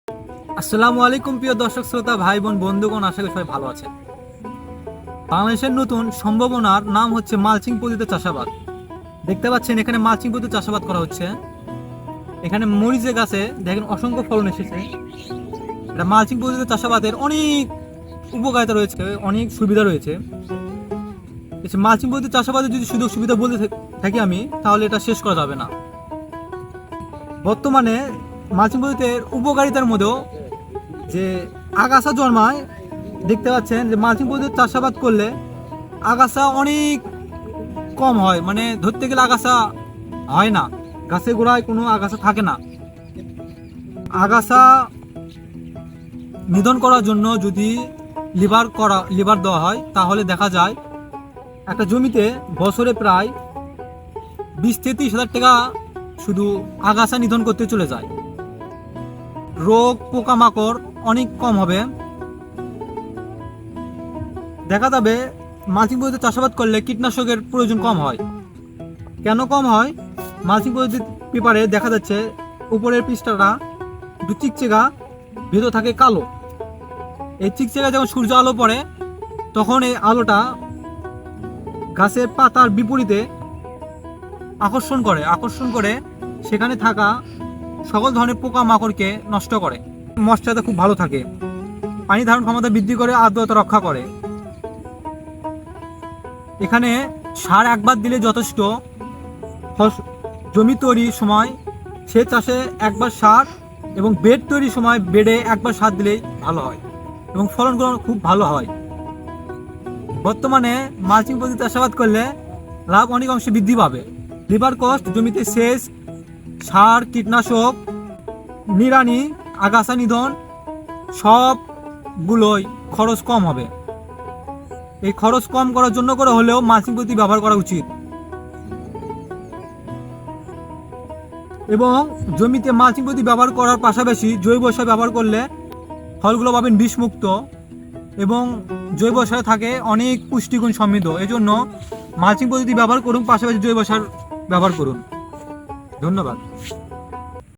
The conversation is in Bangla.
আসসালামু আলাইকুম প্রিয় দর্শক শ্রোতা ভাই বোন বন্ধুগণ, আশা করি সবাই ভালো আছেন। বাংলাদেশের নতুন সম্ভাবনার নাম হচ্ছে মালচিং পদ্ধতিতে চাষাবাদ। দেখতে পাচ্ছেন এখানে মালচিং পদ্ধতিতে চাষাবাদ করা হচ্ছে। এখানে মরিচের গাছে দেখেন অসংখ্য ফলন এসেছে। এটা মালচিং পদ্ধতিতে চাষাবাদের অনেক উপকারিতা রয়েছে, অনেক সুবিধা রয়েছে। মালচিং পদ্ধতিতে চাষাবাদের যদি সুযোগ সুবিধা বলতে থাকি আমি, তাহলে এটা শেষ করা যাবে না। বর্তমানে মালচিং পদ্ধতির উপকারিতার মধ্যেও যে আগাছা জন্মায়, দেখতে পাচ্ছেন যে মালচিং পদ্ধতিতে চাষাবাদ করলে আগাছা অনেক কম হয়, মানে ধরতে গেলে আগাছা হয় না, গাছের গোড়ায় কোনো আগাছা থাকে না। আগাছা নিধন করার জন্য যদি লিভার দেওয়া হয়, তাহলে দেখা যায় একটা জমিতে বছরে প্রায় 20-30 হাজার টাকা শুধু আগাছা নিধন করতে চলে যায়। রোগ পোকামাকড় অনেক কম হবে। দেখা যাবে মালচিং পদ্ধতিতে চাষাবাদ করলে কীটনাশকের প্রয়োজন কম হয়। কেন কম হয়? মালচিং পদ্ধতির পেপারে দেখা যাচ্ছে উপরের পৃষ্ঠাটা একটু চিকচিকা, ভেতর থাকে কালো। এই চিকচিকা যখন সূর্য আলো পড়ে, তখন এই আলোটা গাছের পাতার বিপরীতে আকর্ষণ করে সেখানে থাকা সকল ধরনের পোকা মাকড়কে নষ্ট করে। মশাটা খুব ভালো থাকে, পানি ধারণ ক্ষমতা বৃদ্ধি করে, আর্দ্রতা রক্ষা করে। এখানে সার একবার দিলে যথেষ্ট। জমি তৈরির সময় সেচ চাষে একবার সার এবং বেড তৈরির সময় বেডে একবার সার দিলেই ভালো হয় এবং ফলনগুলো খুব ভালো হয়। বর্তমানে মালচিং পদ্ধতিতে চাষাবাদ করলে লাভ অনেক অংশে বৃদ্ধি পাবে। লেবার কস্ট, জমিতে সেচ, সার, কীটনাশক, নিড়ানি, আগাছা নিধন সবগুলোই খরচ কম হবে। এই খরচ কম করার জন্য করে হলেও মালচিং পদ্ধতি ব্যবহার করা উচিত। এবং জমিতে মালচিং পদ্ধতি ব্যবহার করার পাশাপাশি জৈব সার ব্যবহার করলে ফলগুলো পাবেন বিষমুক্ত এবং জৈব সারে থাকে অনেক পুষ্টিগুণ সমৃদ্ধ। এজন্য মালচিং পদ্ধতি ব্যবহার করুন, পাশাপাশি জৈব সার ব্যবহার করুন। ধন্যবাদ।